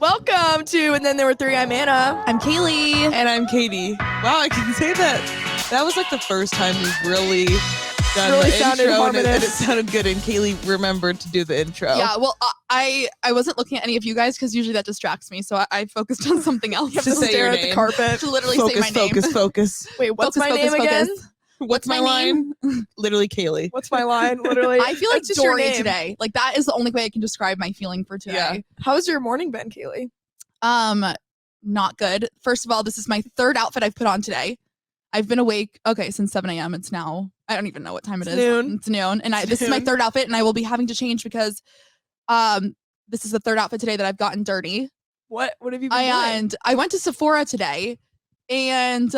Welcome to And Then There Were Three. I'm Anna. I'm Kaley. And I'm Katie. Wow, I can say that. That was like the first time we've really done Really the sounded intro and it harmonious. sounded good. And Kaley remembered to do the intro. Yeah, well, I wasn't looking at any of you guys because usually that distracts me, so I focused on something else. You have To to say stare your at the name. carpet. To literally Focus, say my name. focus. Wait, what's Focus, my name focus, again? focus. What's my line? Literally Kaley. What's my line? Literally. I feel like That's just your Dory name. today. Like that is the only way I can describe my feeling for today. Yeah. How's your morning been, Kaley? Not good. First of all, this is my third outfit I've put on today. I've been awake, since 7 a.m. It's now, I don't even know what time it is. Noon. It's noon. And this is my third outfit, and I will be having to change because this is the third outfit today that I've gotten dirty. What have you been doing? And I went to Sephora today, and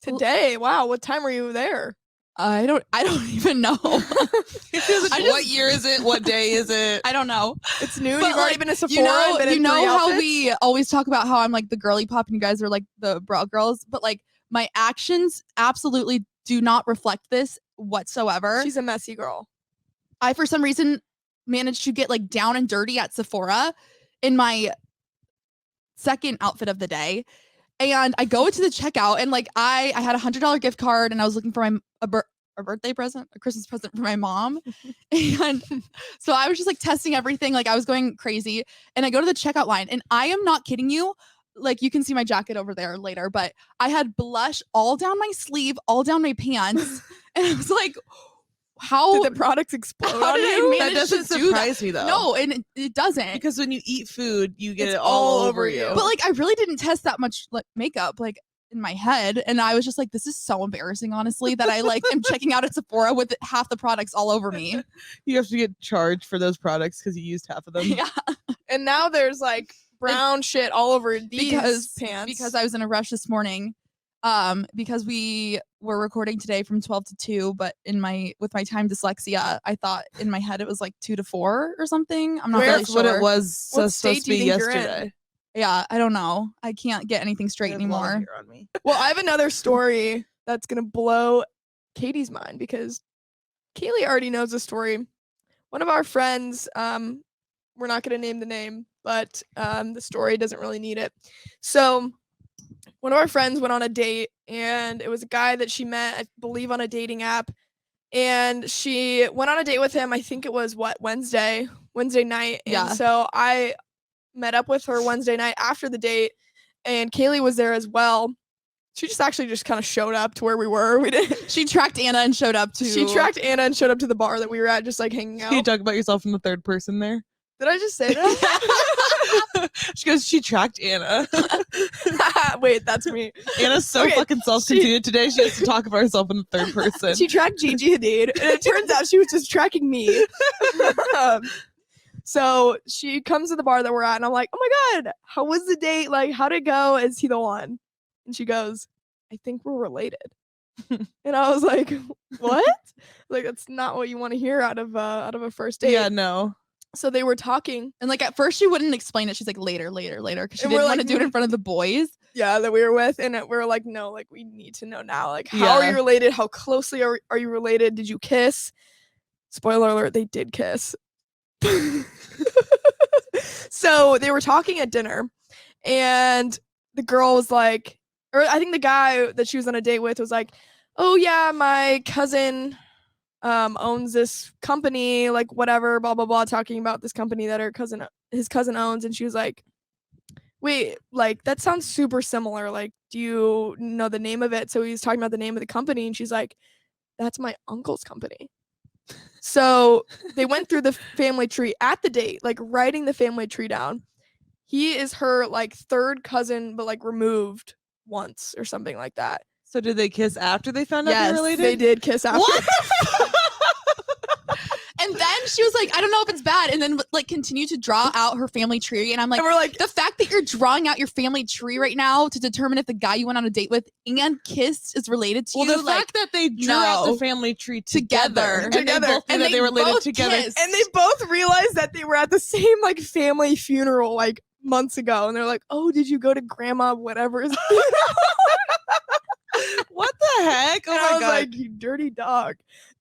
Today? Wow, what time were you there? I don't even know. What year is it? What day is it? I don't know. It's noon. But, You've already like, been to Sephora and been in you know three how outfits? we always talk about how I'm like the girly pop and you guys are like the bra girls, but like my actions absolutely do not reflect this whatsoever. She's a messy girl. I, for some reason, managed to get like down and dirty at Sephora in my second outfit of the day. And I go into the checkout and like I had $100 gift card and I was looking for a birthday present, a Christmas present for my mom. And so I was just like testing everything. Like I was going crazy. And I go to the checkout line and I am not kidding you. Like you can see my jacket over there later, but I had blush all down my sleeve, all down my pants. And I was like, how Did the products explode how on did I you? manage That doesn't to do that? surprise me though. No, and it doesn't. Because when you eat food, you get It's it all all over over you. you. But like I really didn't test that much like makeup like in my head, and I was just like, this is so embarrassing, honestly, that I like am checking out at Sephora with half the products all over me. You have to get charged for those products because you used half of them. Yeah, And now there's like brown shit all over these pants. because I was in a rush this morning, because we were recording today from 12 to 2, but with my time dyslexia, I thought in my head it was like 2 to 4 or something. I'm not really That's sure. what it was What supposed state to do you be think you're in? yesterday. Yeah, I don't know. I can't get anything straight I have long anymore. hair on me. Well, I have another story that's going to blow Katie's mind because Kaley already knows the story. One of our friends, we're not going to name the name, but the story doesn't really need it. So one of our friends went on a date, and it was a guy that she met, I believe, on a dating app. And she went on a date with him, I think it was, Wednesday night. And Yeah. so I met up with her Wednesday night after the date, and Kaley was there as well. She just kind of showed up to where we were. We didn't. She tracked Anna and showed up to. She tracked Anna and showed up to the bar that we were at, just like hanging out. Can you talk about yourself in the third person there? Did I just say that? She goes, she tracked Anna. Wait, that's me. Anna's so Okay, fucking self-conceited today. She has to talk about herself in the third person. She tracked Gigi Hadid, and it turns out she was just tracking me. So she comes to the bar that we're at, and I'm like, oh my God, how was the date? Like, how'd it go? Is he the one? And she goes, I think we're related. And I was like, what? Like, that's not what you want to hear out of a first date. Yeah, no. So they were talking. And like at first she wouldn't explain it. She's like later, because she And didn't we're want to like, do it in front of the boys. Yeah, that we were with, and we were like, no, like we need to know now. Like, how are Yeah. you related? How closely are you related? Did you kiss? Spoiler alert, they did kiss. So they were talking at dinner, and the girl was like, or I think the guy that she was on a date with was like, oh yeah, my cousin owns this company, like whatever, blah blah blah, talking about this company that his cousin owns. And she was like, wait, like that sounds super similar, like do you know the name of it? So he's talking about the name of the company, and she's like, that's my uncle's company. So they went through the family tree at the date, like writing the family tree down. He is her like third cousin, but like removed once or something like that. So did they kiss after they found out Yes, they're related? they did kiss after. What? And then she was like, I don't know if it's bad. And then like continued to draw out her family tree. And I'm like, And we're like, the fact that you're drawing out your family tree right now to determine if the guy you went on a date with and kissed is related to Well, you. the like, fact that they drew out no. the family tree together. And Together. they both knew And that they they were related both together. kissed. and they both realized that they were at the same like family funeral like months ago, and they're like, oh, did you go to grandma whatever's funeral? What the heck? Oh And my I was god. like, you dirty dog.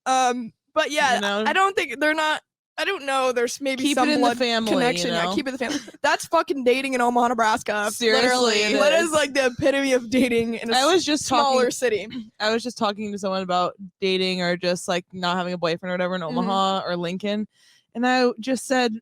But yeah, You know? I don't think they're not I don't know. There's maybe Keep some it in the blood family, connection. you Yeah, know? keep it in the family. That's fucking dating in Omaha, Nebraska. Seriously, it That is. is like the epitome of dating in a I was just smaller talking. city. I was just talking to someone about dating or just like not having a boyfriend or whatever in Omaha or Lincoln, and I just said,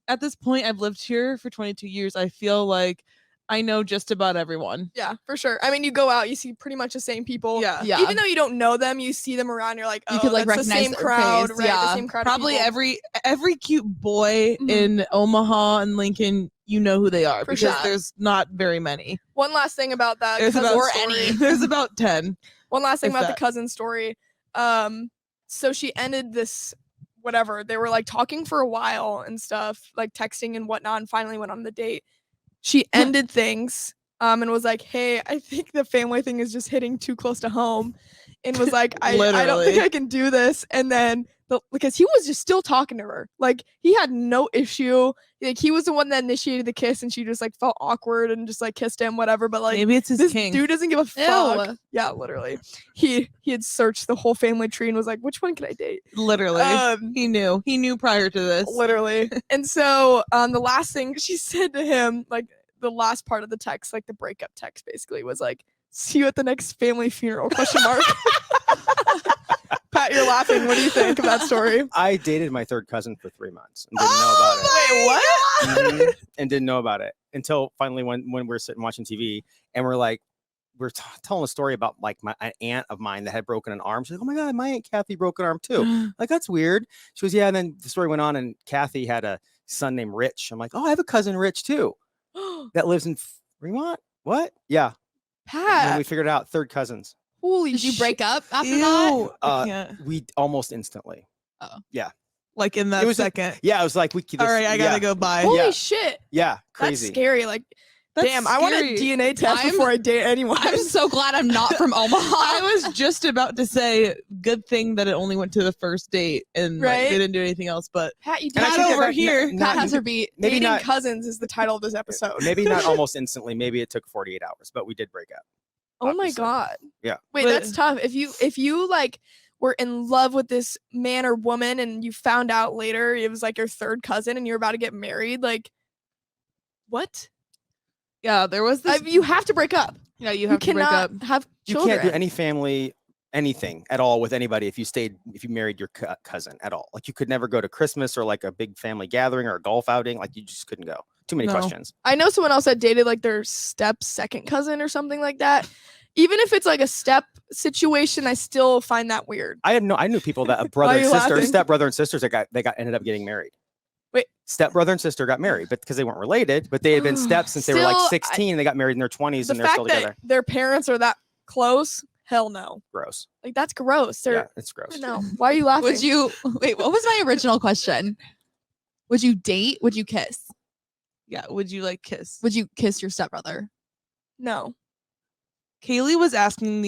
at this point, I've lived here for 22 years. I feel like I know just about everyone. Yeah, for sure. I mean, you go out, you see pretty much the same people. Yeah. Yeah. Even though you don't know them, you see them around. You're like, oh, You could, like, that's the recognize same their crowd, face, right? The yeah. same crowd. Probably of people. every cute boy Mhm. in Omaha and Lincoln, you know who they are For because sure. there's not very many. One last thing about that There's cousin about story. There's about 10. One last thing if about that. the cousin story. So she ended this, whatever. They were like talking for a while and stuff, like texting and whatnot, and finally went on the date. She ended things, and was like, "Hey, I think the family thing is just hitting too close to home," and was like, "I don't think Literally. I can do this." And then because he was just still talking to her, like he had no issue. Like he was the one that initiated the kiss, and she just like felt awkward and just like kissed him, whatever. But like Maybe it's his this king. dude doesn't give a fuck. Ew. Yeah, literally. He had searched the whole family tree and was like, "Which one can I date?" Literally. He knew prior to this. Literally. And so the last thing she said to him, like the last part of the text, like the breakup text basically was like, "See you at the next family funeral?" ? Pat, you're laughing. What do you think of that story? I dated my third cousin for 3 months and didn't know about it. Wait, what? Mhm. And didn't know about it until finally when we were sitting watching TV and we're telling a story about like an aunt of mine that had broken an arm. She's like, "Oh my God, my Aunt Kathy broke an arm too." Like, that's weird. She goes, "Yeah." And then the story went on and Kathy had a son named Rich. I'm like, "Oh, I have a cousin Rich too that lives in Fremont." What? Yeah. And Pat, we figured it out, third cousins. holy Did you shit. break up after that? Ew. I can't. We almost instantly. Like in that It was second. Yeah, it was like All right, I gotta go by. Holy Yeah. shit. Yeah, That's crazy. scary. Like, That's damn, I want a scary. DNA test I'm- before I date anyone. I'm so glad I'm not from Omaha. I was just about to say, good thing that it only went to the first date and like, Right? they didn't do anything else. But Pat, you And I did think over that- here. Pat has her beat. maybe Dating not cousins is the title of this episode. maybe not almost instantly. Maybe it took 48 hours, but we did break up. Oh my obviously. God. Yeah. Wait, But- that's tough. If you like were in love with this man or woman and you found out later it was like your third cousin and you're about to get married, like what? yeah, there was this. You have to break up. Yeah, you have to break cannot up. have You children. can't do any family anything at all with anybody if you married your cousin at all. Like you could never go to Christmas or like a big family gathering or a golf outing. Like you just couldn't go. Too many No. questions. I know someone else that dated like their step second cousin or something like that. Even if it's like a step situation, I still find that weird. I knew people that a Why brother are and you sister, laughing? stepbrother and sisters that ended up getting married. Wait. Stepbrother and sister got married, but because they weren't related, but they had been steps since they were like Still, 16 and they got married in their 20s The and they're fact still that together. their parents are that close, hell no. Gross. Like that's gross. Yeah, They're it's gross. no. Why are you laughing? Would you wait? What was my original question? Would you date? Would you kiss? Yeah, would you like kiss? Would you kiss your stepbrother? No. Kaylee was asking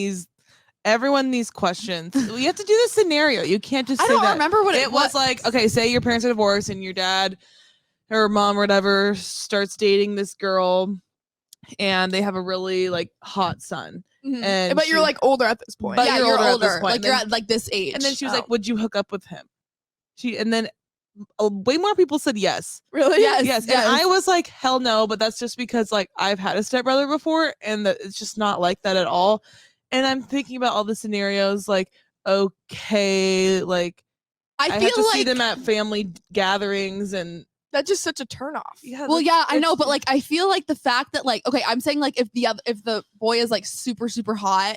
everyone these questions. We have to do the scenario. You can't just I say don't that. remember what It was like, okay, say your parents are divorced and your dad or mom or whatever starts dating this girl and they have a really like hot son. Mhm. And But you're she- like older at this point. But yeah, you're you're older older. at this point, Like you're then- at like this age. And then she was Oh. like, would you hook up with him? And then way more people said yes. Really? Yes. Yes. And I was like, hell no, but that's just because like I've had a stepbrother before and that it's just not like that at all. And I'm thinking about all the scenarios like, okay, like I I have feel to like see them at family gatherings and That's just such a turnoff. yeah. well, yeah, I know, it's- but like I feel like the fact that like okay, I'm saying like if the boy is like super super hot,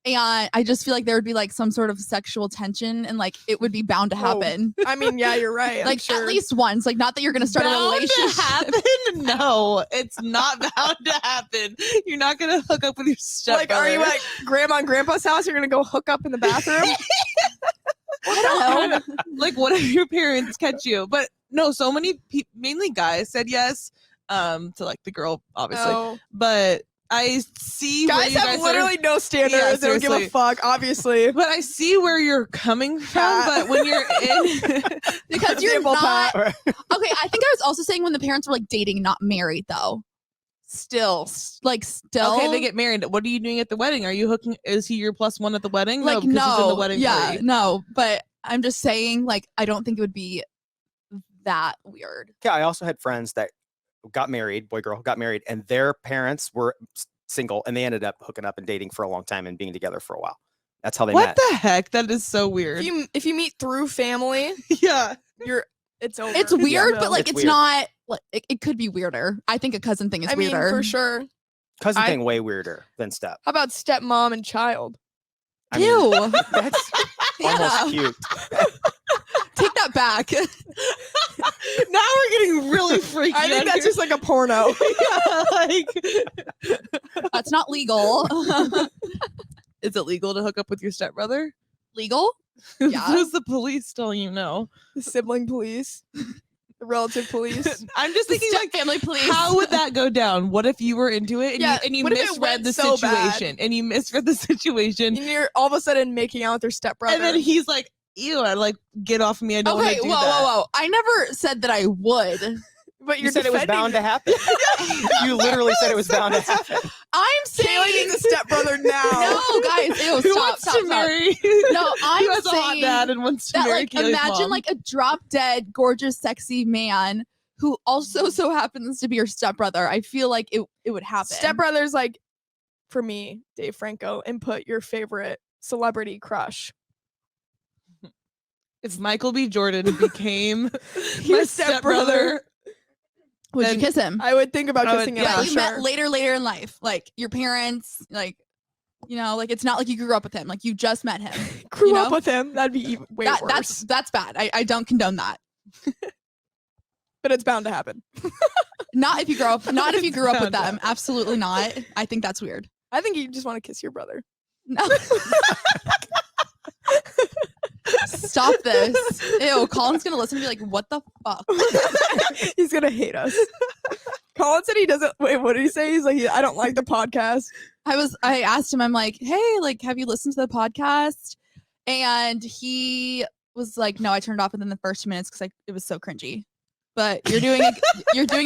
and I just feel like there would be like some sort of sexual tension, and like it would be bound to Oh, happen. I mean, yeah, you're right. I'm Like sure. at least once, like not that you're gonna start a bound relationship. to happen? No, it's not bound to happen. You're not gonna hook up with your stepbrother. Like, are you at grandma and grandpa's house? You're gonna go hook up in the bathroom? I don't know. Like, what if your parents catch you? But no, so many mainly guys said yes to like the girl, obviously. No. But I see where Guys you have guys literally no standards. Yeah, they don't give a seriously. fuck, obviously. But I see where you're coming from. Pat. But when you're in, Because you're Example, not Pat. okay. I think I was also saying when the parents were like dating, not married though. still. Like still. Okay, they get married. What are you doing at the wedding? Are you hooking? Is he your plus one at the wedding? like because he's in the no, wedding yeah, party. no. But I'm just saying, like, I don't think it would be that weird. Yeah, I also had friends that got married, boy, girl, got married, and their parents were single, and they ended up hooking up and dating for a long time and being together for a while. That's how they What met. the heck? That is so weird. If you meet through family, Yeah. it's over. It's weird, Yeah. but like It's it's weird. not like it could be weirder. I think a cousin thing is I mean, weirder. for sure. Cousin thing way weirder than step. How about stepmom and child? I mean, Ew. that's almost Anna, cute. take that back. Now we're getting really freaky. I think that's just like a porno. yeah, like That's not legal. is it legal to hook up with your stepbrother? Legal? Yeah. Does the police tell you no? The sibling police, the relative police. I'm just thinking like family police. how would that go down? What if you were into it and Yeah, you what if it misread went the so bad? situation and you misread the situation And you're all of a sudden making out with your stepbrother. and then he's like, ew, I like get off me. I don't Okay, want to do whoa, that. whoa, whoa. I never said that I would. but You you're said it was defending bound to happen. You literally said it was bound to happen. I'm Kaylee saying needs a stepbrother now. no, guys. Ew, Who stop, wants stop, to stop. marry? No, Who I'm has a hot saying dad and wants to that marry like Kaylee's imagine mom? like a drop dead, gorgeous, sexy man who also so happens to be your stepbrother. I feel like it would happen. Stepbrother's like, for me, Dave Franco, input your favorite celebrity crush. If Michael B. Jordan became Your my stepbrother. stepbrother, Would you then- kiss him? I would think about I would- kissing him yeah. for That you sure. met later in life, like your parents, like like it's not like you grew up with him, like you just met him. Grew you up know? with him. That'd be even way worse. That's bad. I don't condone that. But it's bound to happen. Not if you grow up. Not if you grew up with Sounds them. Absolutely not. I think that's weird. I think you just want to kiss your brother. No. Stop this. Ew. Colin's gonna listen and be like, "What the fuck?" He's gonna hate us. Colin said he doesn't. Wait, what did he say? He's like, I don't like the podcast. I asked him. I'm like, "Hey, like, have you listened to the podcast?" And he was like, "No, I turned it off within the first 2 minutes because it was so cringy." But you're doing a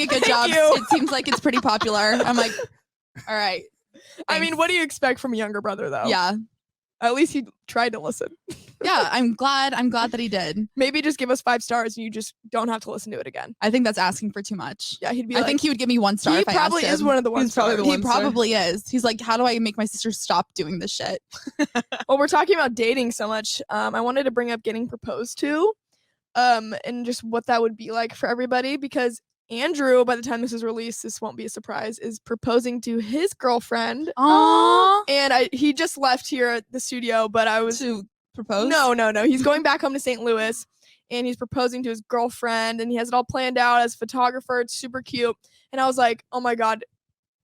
good Thank job. you. It seems like it's pretty popular. I'm like, all right. I mean, thanks. what do you expect from a younger brother, though? Yeah. At least he tried to listen. Yeah. I'm glad that he did. Maybe just give us 5 stars and you just don't have to listen to it again. I think that's asking for too much. Yeah, he'd be I like, think he would give me 1 star he if I probably asked is him. one of the ones. He's probably the He one star. probably is. He's like, how do I make my sister stop doing this shit? Well, we're talking about dating so much. I wanted to bring up getting proposed to, and just what that would be like for everybody. Because Andrew, by the time this is released, this won't be a surprise, is proposing to his girlfriend. Aww. And he just left here at the studio, but I was To propose? no. He's going back home to St. Louis, and he's proposing to his girlfriend, and he has it all planned out as a photographer. It's super cute, and I was like, oh my god,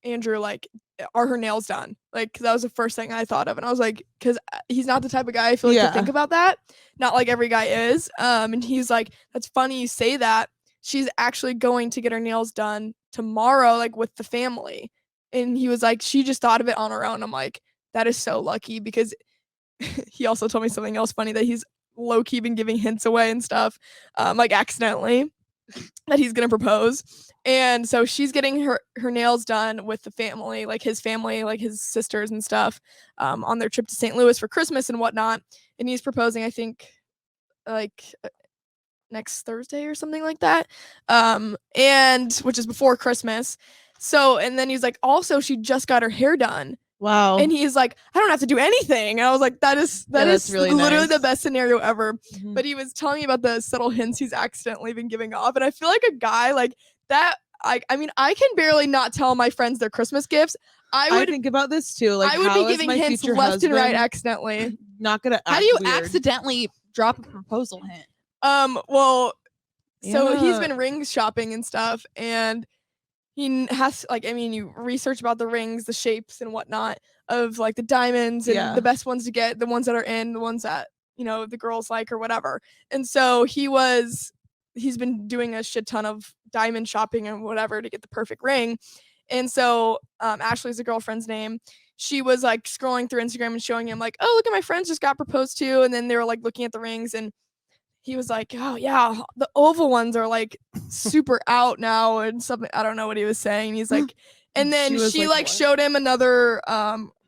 Andrew, like, are her nails done? Like, 'cause that was the first thing I thought of, and I was like, because he's not the type of guy I feel like Yeah. to think about that. Not like every guy is. And he's like, that's funny you say that. She's actually going to get her nails done tomorrow, like with the family. And he was like, she just thought of it on her own. I'm like, that is so lucky, because he also told me something else funny, that he's low-key been giving hints away and stuff, like accidentally, that he's gonna propose. And so she's getting her nails done with the family, like his family, like his sisters and stuff, on their trip to St. Louis for Christmas and whatnot. And he's proposing, I think, like next Thursday or something like that, and which is before Christmas. So, and then he's like, also, she just got her hair done. Wow. And he's like, I don't have to do anything. And I was like, that is that's really literally nice. the best scenario ever. Mhm. But he was telling me about the subtle hints he's accidentally been giving off. And I feel like a guy like that, I mean, I can barely not tell my friends their Christmas gifts. I would think about this too. Like, I would how be is giving my hints future left and right husband accidentally. not gonna How do you act weird? accidentally drop a proposal hint? Well, so he's Yeah. been ring shopping and stuff, and he has, like, I mean, you research about the rings, the shapes and whatnot of like the diamonds and Yeah. the best ones to get, the ones that are in, the ones that, the girls like or whatever. And so he's been doing a shit ton of diamond shopping and whatever to get the perfect ring. And so Ashley's the girlfriend's name. She was like scrolling through Instagram and showing him like, oh, look at my friends just got proposed to. And then they were like looking at the rings, and he was like, oh yeah, the oval ones are like super out now and something. I don't know what he was saying. He's like, and then She was she like, like "What?" showed him another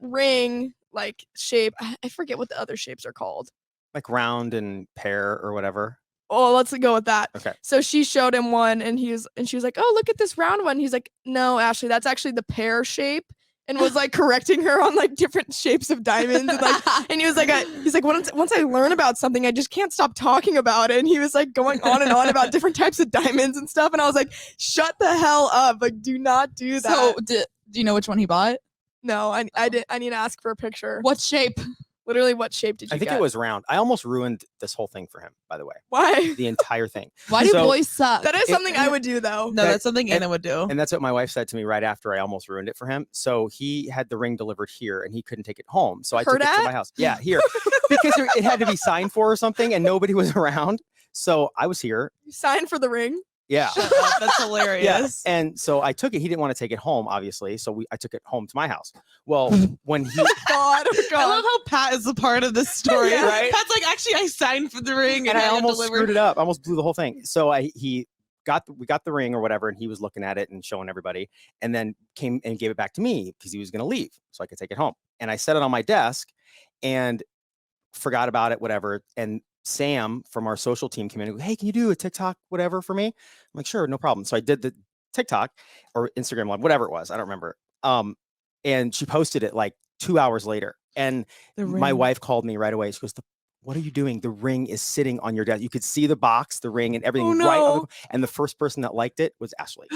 ring like shape. I forget what the other shapes are called. Like round and pear or whatever. Oh, let's go with that. Okay. So she showed him one, and she was like, "Oh, look at this round one." He's like, "No, Ashley, that's actually the pear shape," and was like correcting her on like different shapes of diamonds, and like, and he was like, once I learn about something, I just can't stop talking about it. And he was like going on and on about different types of diamonds and stuff, and I was like, "Shut the hell up! Like, do not do that." So, do you know which one he bought? No, I need to ask for a picture. What shape? Literally, what shape did you I think get? it was round. I almost ruined this whole thing for him, by the way. Why? The entire thing. Why do So- boys suck? That is something I would do though. No, that's something and- Anna would do. And that's what my wife said to me right after I almost ruined it for him. So he had the ring delivered here and he couldn't take it home. So I took it to Hurrdat? my house. Yeah, here. Because it had to be signed for or something and nobody was around. So I was here. You signed for the ring. Yeah. Shut up, that's hilarious. Yeah. And so I took it. He didn't want to take it home, obviously. So I took it home to my house. Well, when he God, oh God. I love how Pat is a part of this story. Yeah. Right? Pat's like, actually, I signed for the ring and I got almost delivered. screwed it up. I almost blew the whole thing. So we got the ring or whatever, and he was looking at it and showing everybody, and then came and gave it back to me because he was going to leave so I could take it home. And I set it on my desk and forgot about it, whatever. And Sam from our social team came in and go, "Hey, can you do a TikTok, whatever, for me?" I'm like, "Sure, no problem." So I did the TikTok or Instagram live, whatever it was. I don't remember. And she posted it like 2 hours later. And my wife called me right away. She goes, "What are you doing? The ring is sitting on your desk. You could see the box, the ring, and everything Oh, right on no. and the first person that liked it was Ashley."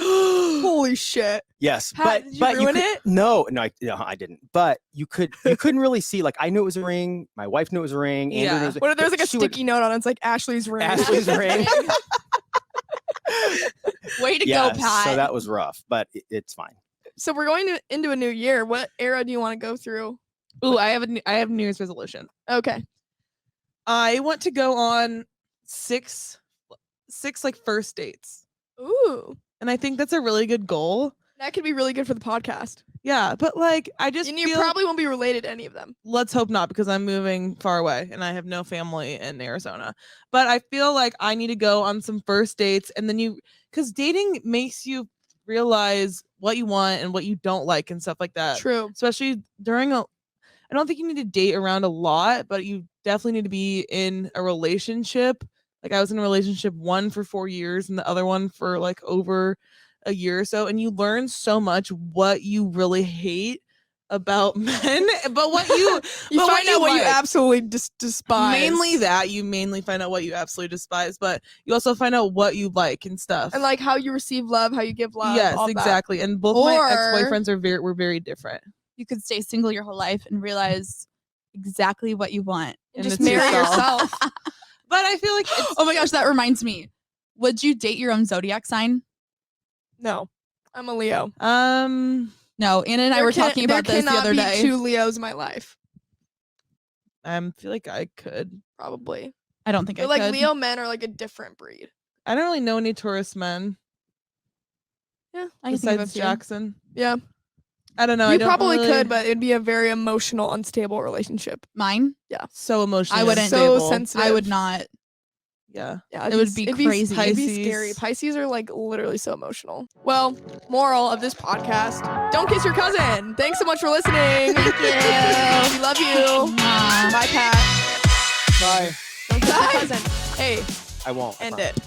Holy shit. Yes, Pat, but did you but ruin could, it? No, I didn't. But you couldn't really see. Like I knew it was a ring. My wife knew it was a ring. Andrew knew it was a What if there's like a she would- sticky note on it? It's like Ashley's ring. Ashley's ring. Way to Yeah, go, Pat. so that was rough, but it's fine. So we're going into a new year. What era do you want to go through? Ooh, I have New Year's resolution. Okay. I want to go on six like first dates. Ooh. And I think that's a really good goal. That could be really good for the podcast. Yeah, but like I just And you feel, probably won't be related to any of them. let's hope not because I'm moving far away and I have no family in Arizona. But I feel like I need to go on some first dates and then because dating makes you realize what you want and what you don't like and stuff like that. True. Especially I don't think you need to date around a lot, but you definitely need to be in a relationship. Like I was in a relationship, one for 4 years and the other one for like over a year or so, and you learn so much what you really hate about men, but what you You but find out what you like. absolutely despise. Mainly that you mainly find out what you absolutely despise, but you also find out what you like and stuff. And like how you receive love, how you give love. Yes, all that. exactly. And both my Or- ex-boyfriends were very different. You could stay single your whole life and realize exactly what you want. And And just it's marry yourself. yourself. But I feel like it's, Oh my gosh, that reminds me. Would you date your own zodiac sign? No. I'm a Leo. No, Anna and I were talking about this the other There cannot day. be 2 Leos in my life. I feel like I could. Probably. I don't think I But like could. Leo men are like a different breed. I don't really know any Taurus men I can think of a besides few. Jackson. Yeah. I don't know. I You don't probably really- could, but it'd be a very emotional, unstable relationship. Mine? so emotionally I wouldn't. So unstable. sensitive. I would not. Yeah. Yeah, It would be crazy. It'd be scary. Pisces. Pisces are like literally so emotional. Well, moral of this podcast: don't kiss your cousin. Thanks so much for listening. Thank you. We love you. Mwah. Bye, Pat. Bye. Don't kiss your cousin. Hey, I won't. I end promise. it.